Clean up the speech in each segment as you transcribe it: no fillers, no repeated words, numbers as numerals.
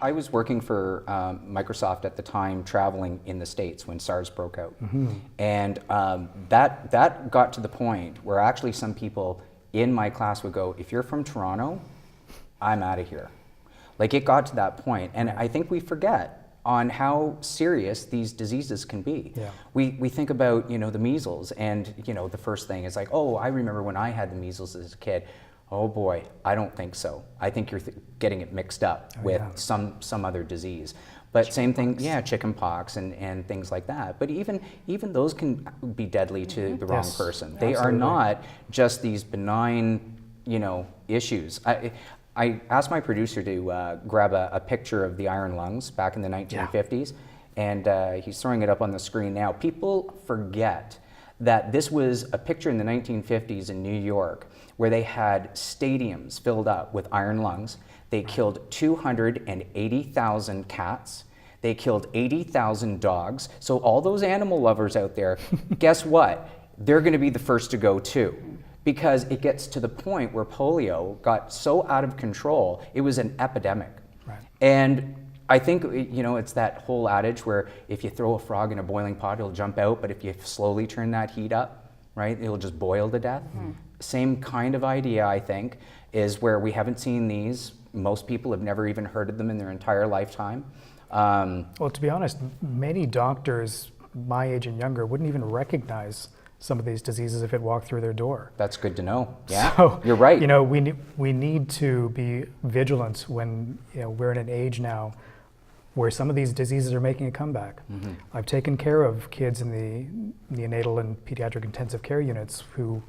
I was working for Microsoft at the time, traveling in the States when SARS broke out. And that got to the point where actually some people in my class would go, if you're from Toronto, I'm out of here. Like, it got to that point. And I think we forget on how serious these diseases can be. Yeah. We think about, you know, the measles, and, you know, the first thing is like, oh, I remember when I had the measles as a kid. Oh boy, I don't think so. I think you're getting it mixed up with some other disease. But same thing, yeah, chicken pox and things like that. But even those can be deadly to the wrong person. They are not just these benign, you know, issues. I asked my producer to grab a picture of the iron lungs back in the 1950s, and he's throwing it up on the screen now. People forget that this was a picture in the 1950s in New York where they had stadiums filled up with iron lungs. They killed 280,000 cats. They killed 80,000 dogs. So all those animal lovers out there, guess what? They're gonna be the first to go too. Because it gets to the point where polio got so out of control, it was an epidemic. Right. And I think, you know, it's that whole adage where if you throw a frog in a boiling pot, it'll jump out, but if you slowly turn that heat up, right, it'll just boil to death. Same kind of idea, I think, is where we haven't seen these. Most people have never even heard of them in their entire lifetime. Well, to be honest, many doctors my age and younger wouldn't even recognize some of these diseases if it walked through their door. That's good to know. Yeah, so, you're right. You know, we need to be vigilant when, you know, we're in an age now where some of these diseases are making a comeback. I've taken care of kids in the neonatal and pediatric intensive care units who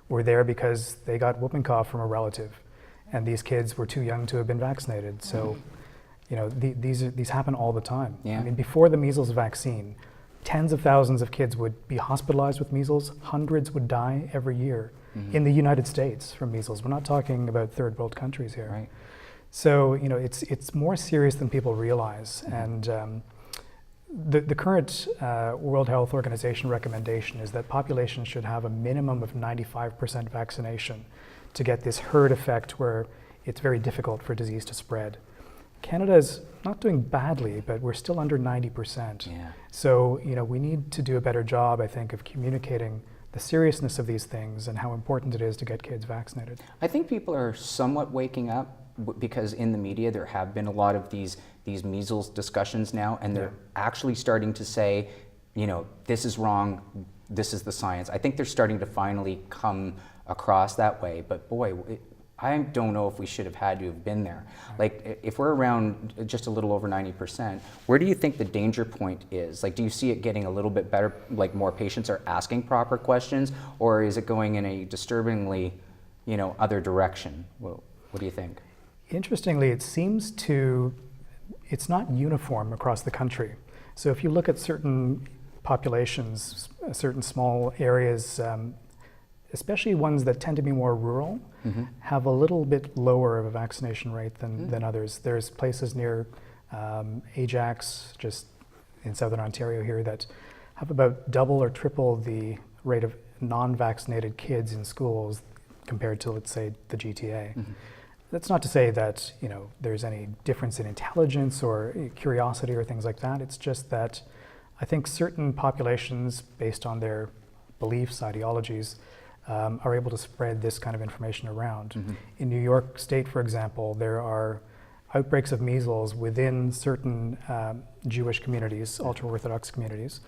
were there because they got whooping cough from a relative, and these kids were too young to have been vaccinated. So, you know, these happen all the time. Yeah. I mean, before the measles vaccine, tens of thousands of kids would be hospitalized with measles. Hundreds would die every year in the United States from measles. We're not talking about third world countries here. Right. So, you know, it's more serious than people realize. And the current World Health Organization recommendation is that populations should have a minimum of 95% vaccination to get this herd effect where it's very difficult for disease to spread. Canada's not doing badly, but we're still under 90%. Yeah. So, you know, we need to do a better job, I think, of communicating the seriousness of these things and how important it is to get kids vaccinated. I think people are somewhat waking up because in the media there have been a lot of these measles discussions now, and they're actually starting to say, you know, this is wrong, this is the science. I think they're starting to finally come across that way, but boy, I don't know if we should have had to have been there. Like, if we're around just a little over 90%, where do you think the danger point is? Like, do you see it getting a little bit better, like more patients are asking proper questions, or is it going in a disturbingly, you know, other direction? Well, what do you think? Interestingly, it seems it's not uniform across the country. So if you look at certain populations, certain small areas, especially ones that tend to be more rural, have a little bit lower of a vaccination rate than others. There's places near Ajax, just in southern Ontario here, that have about double or triple the rate of non-vaccinated kids in schools compared to, let's say, the GTA. That's not to say that, you know, there's any difference in intelligence or curiosity or things like that. It's just that I think certain populations, based on their beliefs, ideologies, are able to spread this kind of information around. In New York State, for example, there are outbreaks of measles within certain Jewish communities, ultra-Orthodox communities.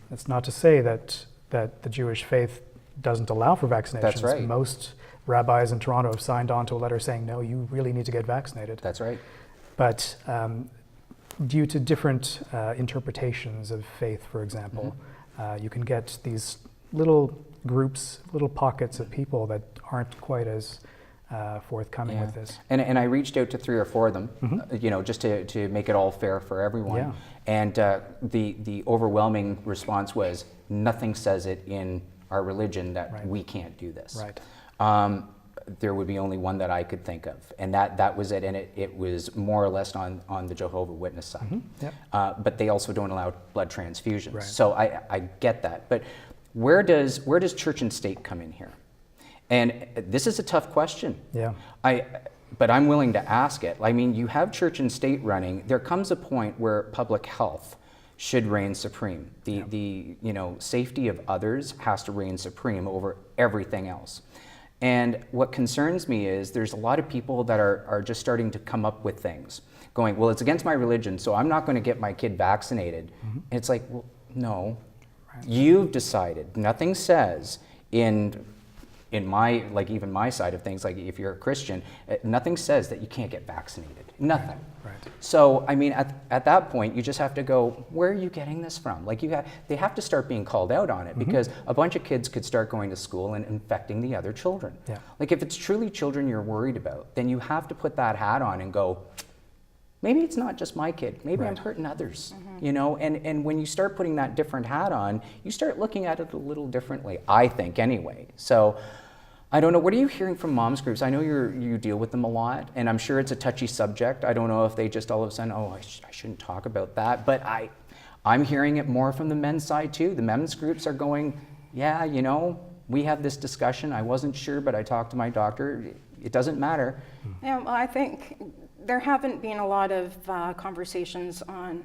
That's not to say that the Jewish faith doesn't allow for vaccinations. That's right. Most rabbis in Toronto have signed on to a letter saying, no, you really need to get vaccinated. That's right. But due to different interpretations of faith, for example, you can get these little groups, little pockets of people that aren't quite as forthcoming with this. And I reached out to 3 or 4 of them, you know, just to make it all fair for everyone. And the overwhelming response was, nothing says it in our religion that we can't do this. There would be only one that I could think of, and that was it. And it was more or less on the Jehovah's Witness side. But they also don't allow blood transfusions. So I get that. But where does church and state come in here? And this is a tough question. but I'm willing to ask it. I mean, you have church and state running. There comes a point where public health should reign supreme. The safety of others has to reign supreme over everything else. And what concerns me is there's a lot of people that are just starting to come up with things, going, well, it's against my religion, so I'm not going to get my kid vaccinated. And it's like, well, no, you've decided. Nothing says in my, like even my side of things, like if you're a Christian, nothing says that you can't get vaccinated. Nothing. Right. So, I mean, at that point, you just have to go, where are you getting this from? Like they have to start being called out on it, because a bunch of kids could start going to school and infecting the other children. Yeah. Like if it's truly children you're worried about, then you have to put that hat on and go, maybe it's not just my kid, maybe I'm hurting others, and when you start putting that different hat on, you start looking at it a little differently, I think anyway. So I don't know, what are you hearing from moms groups? I know you deal with them a lot, and I'm sure it's a touchy subject. I don't know if they just all of a sudden, I shouldn't talk about that, but I'm hearing it more from the men's side too. The men's groups are going, yeah, we have this discussion, I wasn't sure, but I talked to my doctor, it doesn't matter. Yeah, well, I think there haven't been a lot of conversations on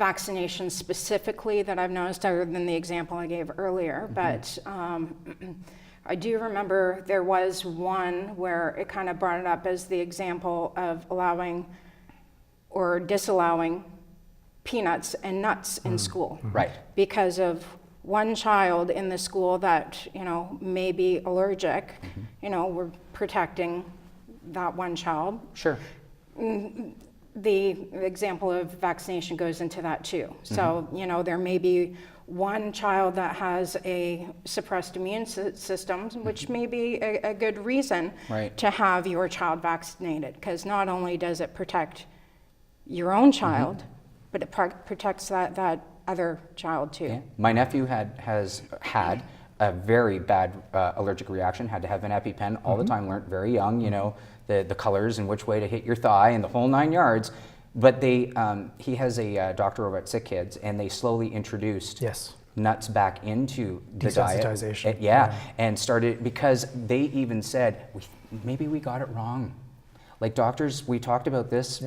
vaccinations specifically that I've noticed, other than the example I gave earlier. But I do remember there was one where it kind of brought it up as the example of allowing or disallowing peanuts and nuts in school. Right. Because of one child in the school that, may be allergic, we're protecting that one child. Sure. The example of vaccination goes into that too. So, there may be one child that has a suppressed immune system, which may be a good reason to have your child vaccinated, because not only does it protect your own child, but it protects that other child too. Yeah. My nephew has had a very bad allergic reaction, had to have an EpiPen all the time, learned very young, the colors and which way to hit your thigh and the whole 9 yards. But he has a doctor over at Sick Kids, and they slowly introduced nuts back into the diet. Desensitization. And started, because they even said, maybe we got it wrong. Like doctors, we talked about this,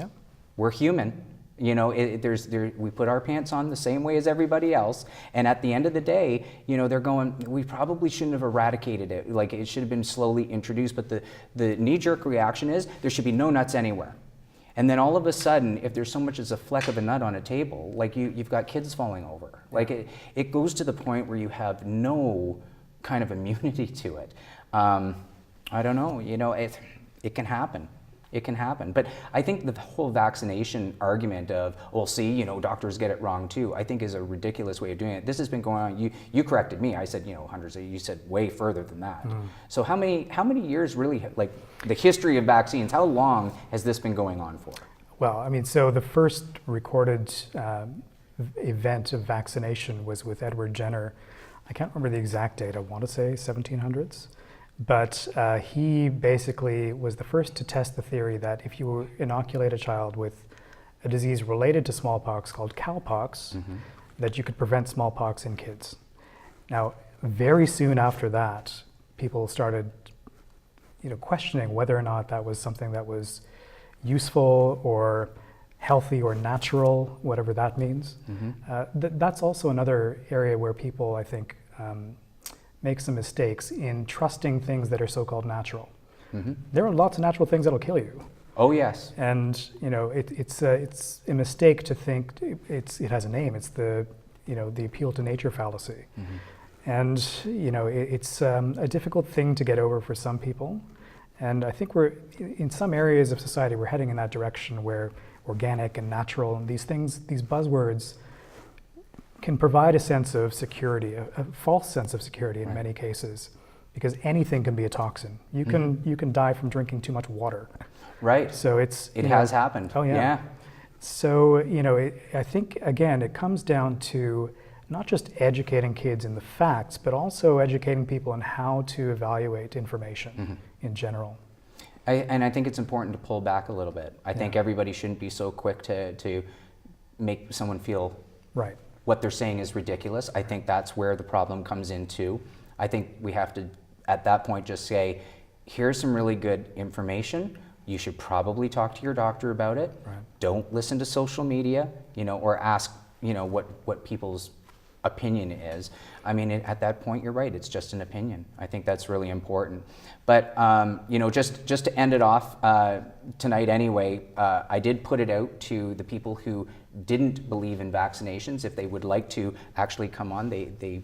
we're human. We put our pants on the same way as everybody else, and at the end of the day, they're going, we probably shouldn't have eradicated it. Like, it should have been slowly introduced, but the knee-jerk reaction is there should be no nuts anywhere. And then all of a sudden, if there's so much as a fleck of a nut on a table, like you've got kids falling over. Like it goes to the point where you have no kind of immunity to it. I don't know, it can happen. It can happen. But I think the whole vaccination argument of, well, see, doctors get it wrong too, I think is a ridiculous way of doing it. This has been going on. You corrected me. I said, hundreds of, you said way further than that. So how many years really, like the history of vaccines, how long has this been going on for? Well, I mean, so the first recorded event of vaccination was with Edward Jenner. I can't remember the exact date. I want to say 1700s. But he basically was the first to test the theory that if you inoculate a child with a disease related to smallpox called cowpox, that you could prevent smallpox in kids. Now, very soon after that, people started questioning whether or not that was something that was useful or healthy or natural, whatever that means. That's also another area where people, I think, make some mistakes in trusting things that are so-called natural. There are lots of natural things that'll kill you. Oh yes. And it's a mistake to think it has a name. It's the appeal to nature fallacy. And it's a difficult thing to get over for some people. And I think we're in some areas of society we're heading in that direction where organic and natural and these things, these buzzwords, can provide a sense of security, a false sense of security in many cases, because anything can be a toxin. You can die from drinking too much water. Right. So it has happened. Oh yeah. So I think again it comes down to not just educating kids in the facts, but also educating people on how to evaluate information in general. And I think it's important to pull back a little bit. I think everybody shouldn't be so quick to make someone feel what they're saying is ridiculous. I think that's where the problem comes into. I think we have to, at that point, just say, here's some really good information. you should probably talk to your doctor about it. Right. Don't listen to social media, or ask, what people's opinion is. I mean, at that point, you're right, it's just an opinion. I think that's really important. But, just to end it off tonight anyway, I did put it out to the people who didn't believe in vaccinations. If they would like to actually come on, they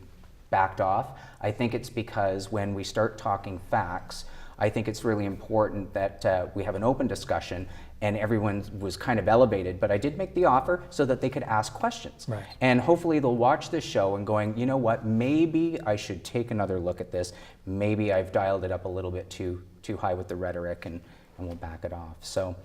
backed off. I think it's because when we start talking facts, I think it's really important that we have an open discussion, and everyone was kind of elevated, but I did make the offer so that they could ask questions. Right. And hopefully they'll watch this show and going, you know what, maybe I should take another look at this. Maybe I've dialed it up a little bit too high with the rhetoric, and we'll back it off. So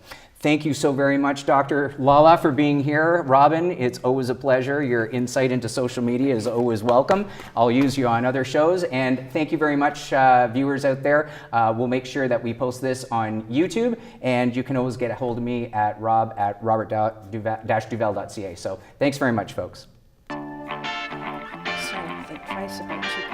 thank you so very much, Dr. Lala, for being here. Robin, it's always a pleasure. Your insight into social media is always welcome. I'll use you on other shows. And thank you very much, viewers out there. We'll make sure that we post this on YouTube, and you can always get a hold of me at rob@robert-duval.ca. So thanks very much, folks. So think twice about you.